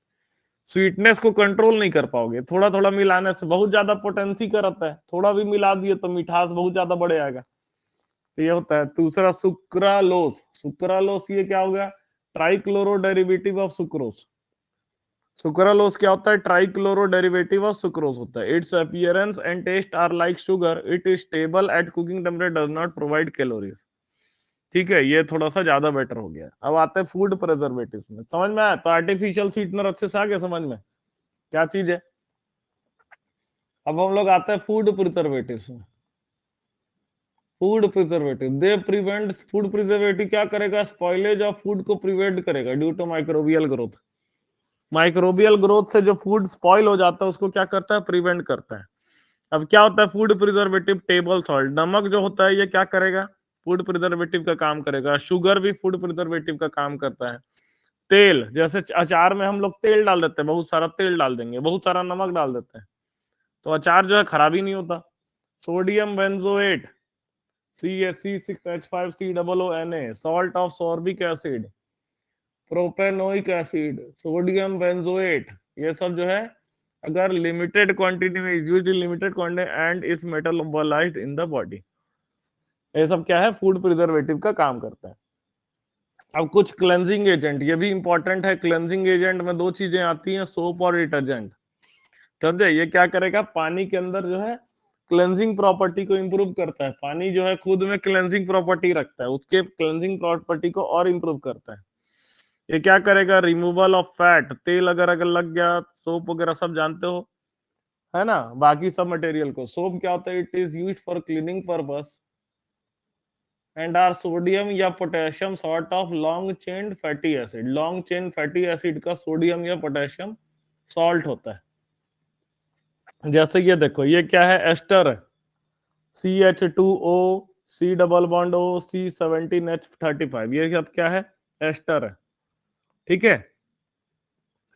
Sweetness को कंट्रोल नहीं कर पाओगे, थोड़ा थोड़ा मिलाने से। बहुत ज्यादा पोटेंसी का रहता है, थोड़ा भी मिला दिए तो मिठास बहुत ज्यादा बढ़ जाएगा, तो ये होता है। दूसरा सुक्रालोस। सुक्रालोस ये क्या हो गया, trichloro derivative of sucrose. Sucralose क्या होता है, ट्राइक्लोरो डेरिवेटिव ऑफ सुक्रोज होता है। Its appearance and taste are like sugar, it is stable at cooking temperature, does not provide calories. ठीक है, ये थोड़ा सा ज्यादा बेटर हो गया। अब आते हैं फूड प्रिजर्वेटिव में, समझ में आया? तो आर्टिफिशियल स्वीटनर अच्छे से आ गया समझ में क्या चीज है। अब हम लोग आते हैं फूड प्रिजर्वेटिव में। Food preservative, they prevent, food preservative क्या करेगा, स्पॉइलेज ऑफ फूड को प्रिवेंट करेगा due to microbial growth. Microbial growth से जो फूड स्पॉइल हो जाता है उसको क्या करता है, प्रिवेंट करता है। अब क्या होता है फूड प्रिजर्वेटिव, टेबल सॉल्ट, नमक जो होता है ये क्या करेगा, फूड प्रिजर्वेटिव का काम करेगा। शुगर भी फूड प्रिजर्वेटिव का काम करता है। तेल, जैसे अचार में हम लोग तेल डाल देते हैं, बहुत सारा तेल डाल देंगे, बहुत सारा नमक डाल देते हैं, तो अचार जो है खराब ही नहीं होता। Sodium benzoate, CaC6H5COONA, salt of sorbic acid, propanoic acid, sodium benzoate, ये सब जो है अगर लिमिटेड क्वांटिटी में is used in limited quantity and is metabolised in the body, ये सब क्या है, फूड प्रिजर्वेटिव का काम करता है। अब कुछ क्लेंजिंग एजेंट, ये भी इंपॉर्टेंट है। क्लेंजिंग एजेंट में दो चीजें आती हैं, सोप और डिटर्जेंट। समझे, ये क्या करेगा, पानी के अंदर जो है क्लेंजिंग प्रॉपर्टी को इंप्रूव करता है। पानी जो है खुद में क्लेंजिंग प्रॉपर्टी रखता है, उसके क्लेंजिंग प्रॉपर्टी को और इंप्रूव करता है। ये क्या करेगा, रिमूवल ऑफ फैट, तेल अगर अगर लग गया, सोप वगैरह सब जानते हो है ना, बाकी सब मटेरियल को। सोप क्या होता है, it is used for cleaning purpose and are sodium या potassium sort of long chain fatty acid. Long chain fatty acid का सोडियम या पोटेशियम सॉल्ट होता है। जैसे ये देखो, ये क्या है, एस्टर है, CH2O, C double bond O, C17H35, ये सब क्या है, एस्टर है। ठीक है,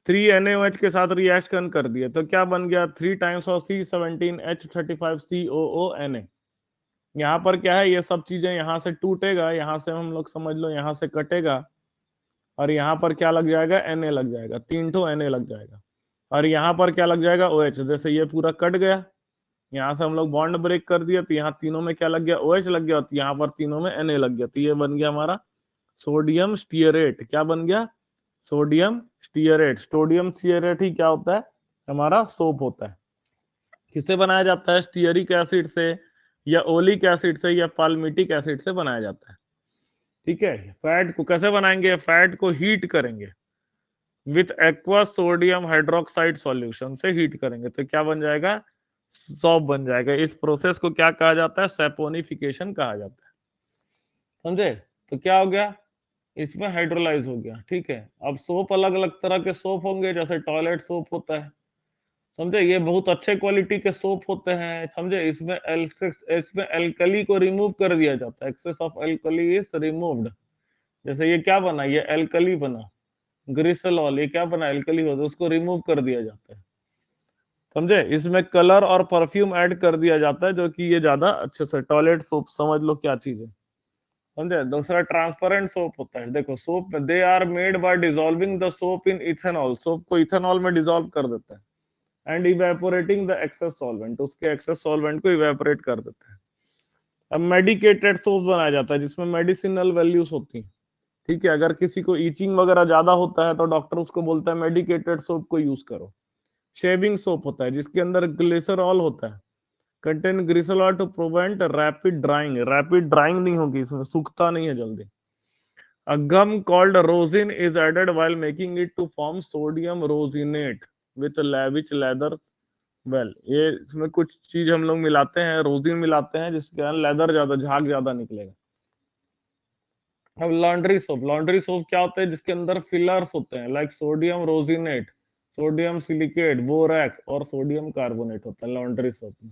3NaOH के साथ रिएक्शन कर दिए तो क्या बन गया, 3 टाइम्स ऑफ C17H35COONA। यहाँ पर क्या है, ये सब चीजें यहाँ से टूटेगा, यहाँ से हम लोग समझ लो यहाँ से कटेगा, और यहाँ पर क्या लग जाएगा, Na लग जाएगा, 3 ठो Na लग जाएगा, और यहाँ पर क्या लग जाएगा, OH। जैसे ये पूरा कट गया, यहाँ से हम लोग बॉन्ड ब्रेक कर दिया, तो यहाँ तीनों में क्या लग गया, OH लग गया, तो यहाँ पर तीनों में Na लग गया, तो ये बन गया हमारा सोडियम स्टीयरेट। क्या बन गया, सोडियम स्टीयरेट। सोडियम स्टीयरेट ही क्या होता है, हमारा सोप होता है। किससे बनाया जाता है, स्टीयरिक एसिड से या ओलिक एसिड से या पाल्मिटिक एसिड से बनाया जाता है। ठीक है, फैट को कैसे बनाएंगे, फैट को हीट करेंगे with aqua sodium hydroxide solution से हीट करेंगे, तो क्या बन जाएगा, सॉप बन जाएगा। इस प्रोसेस को क्या कहा जाता है, सैपोनिफिकेशन कहा जाता है। समझे, तो क्या हो गया, इसमें हाइड्रोलाइज हो गया। ठीक है, अब सोप अलग अलग तरह के सोप होंगे, जैसे टॉयलेट सोप होता है, समझे, ये बहुत अच्छे क्वालिटी के सोप होते हैं। समझे, इसमें एल्कली को रिमूव कर दिया जाता है, excess of alkali is removed. जैसे ये क्या बना, ये एल्कली बना, ग्रिसलॉल, ये क्या बना, एल्कली होता है, उसको रिमूव कर दिया जाता है। समझे, इसमें कलर और परफ्यूम ऐड कर दिया जाता है, जो कि ये ज्यादा अच्छे से, टॉयलेट सोप समझ लो क्या चीज है। समझे। दूसरा ट्रांसपेरेंट सोप होता है, देखो soap they are made by dissolving the soap in ethanol, soap को इथेनॉल में डिसॉल्व कर देता है, and evaporating the excess solvent, उसके एक्सेस सॉल्वेंट को इवेपोरेट कर देता है। अब मेडिकेटेड सोप बनाया जाता है जिसमें मेडिसिनल वैल्यूज होती हैं, ठीक है। अगर किसी को ईचिंग वगैरह ज्यादा होता है तो डॉक्टर उसको बोलता है मेडिकेटेड सोप को यूज करो। शेविंग सोप होता है जिसके अंदर ग्लिसरॉल होता है, contain glycerol to prevent rapid drying, rapid drying नहीं होगी इसमें, सूखता नहीं है जल्दी। A gum called rosin is added while making it to form sodium rosinate with which leather well, ये इसमें कुछ चीज हम लोग मिलाते हैं, रोजिन मिलाते हैं जिसके कारण लेदर ज्यादा, झाग ज्यादा निकलेगा। अब लॉन्ड्री सोप क्या होता है, जिसके अंदर फिलर्स होते हैं like sodium rosinate, sodium silicate, borax और सोडियम कार्बोनेट होता है लॉन्ड्री सोप में।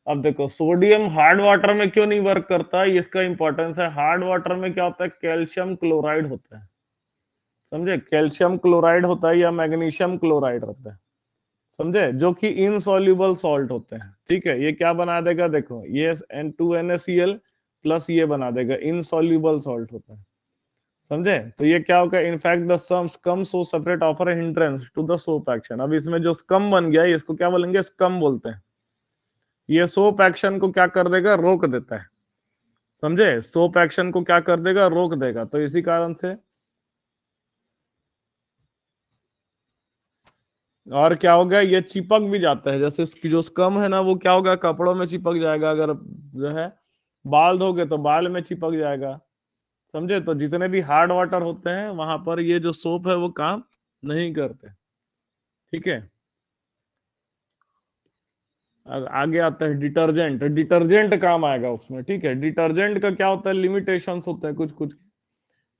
अब देखो सोडियम हार्ड वाटर में क्यों नहीं वर्क करता, इसका इंपॉर्टेंस है। हार्ड वाटर में क्या होता है, कैल्शियम क्लोराइड होता है, समझे। कैल्शियम क्लोराइड होता है या मैग्नीशियम क्लोराइड होता है, समझे, जो कि इनसॉल्युबल सॉल्ट होते हैं, ठीक है। ये क्या बना देगा, देखो ये N2NaCl प्लस ये बना देगा, इनसॉल्युबल सॉल्ट होता है, समझे। तो ये क्या होगा, in fact the scum so separate offer hindrance to the soap action. अब इसमें जो स्कम बन गया है इसको क्या बोलेंगे, स्कम बोलते हैं। ये सोप एक्शन को क्या कर देगा, रोक देता है, समझे। सोप एक्शन को क्या कर देगा, रोक देगा। तो इसी कारण से और क्या हो गया, ये चिपक भी जाता है, जैसे इसकी जो स्कम है ना वो क्या होगा, कपड़ों में चिपक जाएगा, अगर जो है बाल धोगे तो बाल में चिपक जाएगा, समझे। तो जितने भी हार्ड वाटर होते हैं वहां पर ये जो सोप है वो काम नहीं करते, ठीक है। आगे आता है डिटर्जेंट, डिटर्जेंट काम आएगा उसमें, ठीक है। डिटर्जेंट का क्या होता है, लिमिटेशंस होते हैं कुछ कुछ।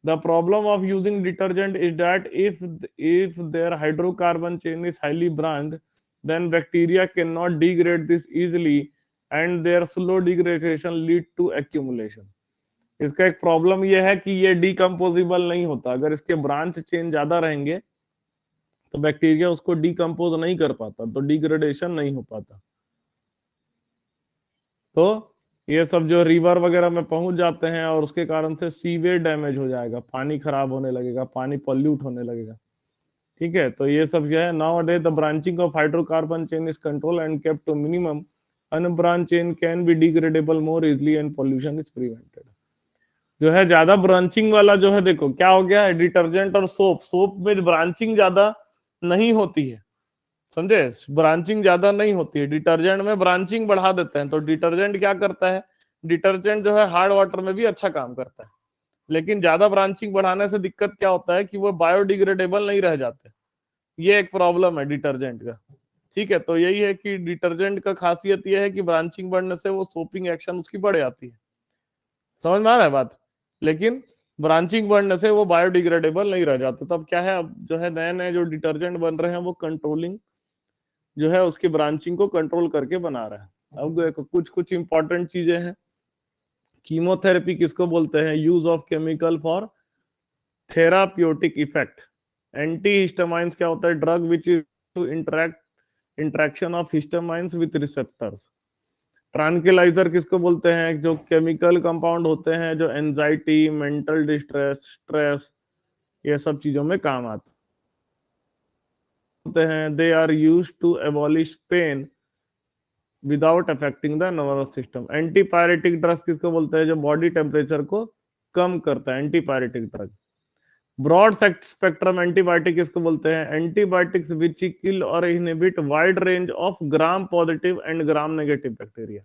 The problem of using detergent is that if their hydrocarbon chain is highly branched, then bacteria cannot degrade this easily, and their slow degradation lead to accumulation. इसका एक प्रॉब्लम यह है कि ये डिकम्पोजिबल नहीं होता, अगर इसके ब्रांच चेन ज्यादा रहेंगे तो बैक्टीरिया उसको डिकम्पोज नहीं कर पाता, तो डिग्रेडेशन नहीं हो पाता। तो ये सब जो रिवर वगैरह में पहुंच जाते हैं और उसके कारण से सीवेज डैमेज हो जाएगा, पानी खराब होने लगेगा, पानी पॉल्यूट होने लगेगा, ठीक है। तो ये सब जो है, now a day the branching of hydrocarbon chain is control and kept to minimum, unbranch chain can be degradable more easily and pollution is prevented. जो है ज्यादा ब्रांचिंग वाला जो है, देखो क्या हो गया है, डिटर्जेंट और सोप, सोप में ब्रांचिंग ज्यादा नहीं होती है, समझे। ब्रांचिंग ज्यादा नहीं होती है, डिटर्जेंट में ब्रांचिंग बढ़ा देते हैं। तो डिटर्जेंट क्या करता है, डिटर्जेंट जो है हार्ड वाटर में भी अच्छा काम करता है, लेकिन ज्यादा ब्रांचिंग बढ़ाने से दिक्कत क्या होता है कि वो बायोडिग्रेडेबल नहीं रह जाते, ये एक प्रॉब्लम है डिटर्जेंट का, ठीक है। तो यही है कि डिटर्जेंट का खासियत यह है कि ब्रांचिंग बढ़ने से वो सोपिंग एक्शन उसकी बढ़ जाती है, समझ में आ रहा है बात। लेकिन ब्रांचिंग बढ़ने से वो बायोडिग्रेडेबल नहीं रह जाते। तब क्या है, अब जो है नए नए जो डिटर्जेंट बन रहे हैं वो कंट्रोलिंग जो है उसकी ब्रांचिंग को कंट्रोल करके बना रहा है। अब देखो कुछ कुछ इंपॉर्टेंट चीजें हैं। कीमोथेरेपी किसको बोलते हैं, use of chemical for therapeutic effect. Anti histamines क्या होता है, drug which is to interaction of histamines with receptors. Tranquilliser किसको बोलते हैं, जो केमिकल कंपाउंड होते हैं जो एंजाइटी, मेंटल डिस्ट्रेस, स्ट्रेस, ये सब चीजों में काम आते हैं। They are use to abolish pain without affecting the nervous system. Antipyretic drugs किसको बोलते हैं, जो बॉडी टेम्परेचर को कम करता है, antipyretic drug. Broad spectrum antibiotic किसको बोलते हैं, एंटीबायोटिक्स विच किल और inhibit wide range of gram positive and gram negative bacteria.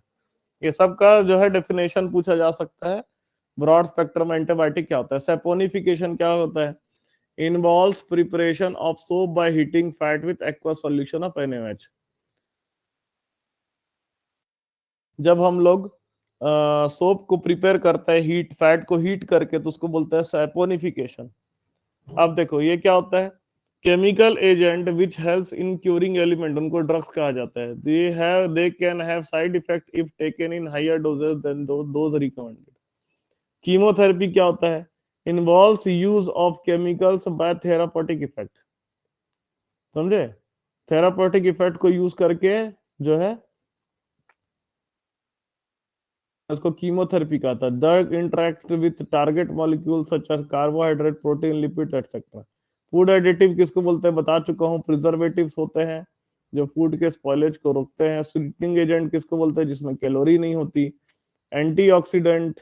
ये सब का जो है डेफिनेशन पूछा जा सकता है। ब्रॉड स्पेक्ट्रम एंटीबायोटिक क्या होता है, सैपोनिफिकेशन क्या होता है, involves preparation of soap by heating fat with aqueous solution of NaOH। जब हम लोग सोप को प्रिपेयर करते हैं, हीट फैट को हीट करके, तो उसको बोलते हैं सैपोनिफिकेशन। अब देखो ये क्या होता है, chemical agent which helps in curing ailment, उनको ड्रग्स कहा जाता है। They can have side effect if taken in higher doses than dose recommended. Chemotherapy क्या होता है, involves use of chemicals by therapeutic effect, समझे। थेरापेटिक इफेक्ट को use करके जो है उसको कीमोथेरेपी कहा था। Drug interact with target molecule such as carbohydrate, protein, lipid etcetera. Food additive किसको बोलते हैं बता चुका हूँ, प्रिजर्वेटिव्स होते हैं जो फूड के स्पॉइलेज को रोकते हैं। स्वीटनिंग एजेंट किसको बोलते हैं, जिसमें कैलोरी नहीं होती। एंटीऑक्सीडेंट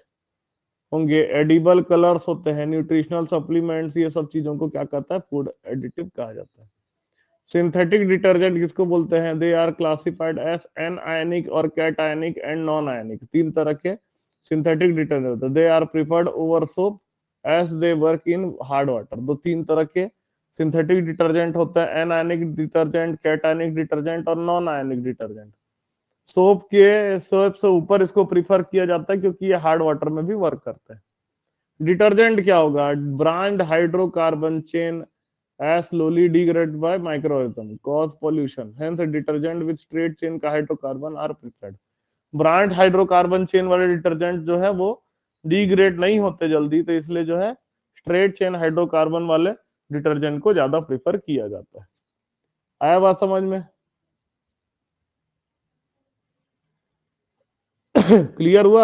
होंगे, एडिबल कलर्स होते हैं, न्यूट्रिशनल सप्लीमेंट्स, ये सब चीजों को क्या कहता है, फूड एडिटिव कहा जाता है। सिंथेटिक डिटर्जेंट किसको बोलते हैं, they are classified as anionic और cationic and non ionic. तीन तरह के सिंथेटिक डिटर्जेंट होते हैं। They are preferred over soap as they work in hard water. दो तीन तरह के सिंथेटिक डिटर्जेंट होता है, anionic detergent, cationic detergent और नॉन आयनिक डिटर्जेंट। सोप से ऊपर इसको प्रीफर किया जाता है क्योंकि ये हार्ड वाटर में भी वर्क करता है। डिटर्जेंट क्या होगा, brand hydrocarbon chain as slowly degrade by microorganism cause pollution, hence detergent with straight chain का hydrocarbon are preferred। Brand hydrocarbon chain वाले डिटर्जेंट जो है वो डिग्रेड नहीं होते जल्दी, तो इसलिए जो है स्ट्रेट चेन हाइड्रोकार्बन वाले डिटर्जेंट को ज्यादा प्रेफर किया जाता है। आया बात समझ में? क्लियर हुआ?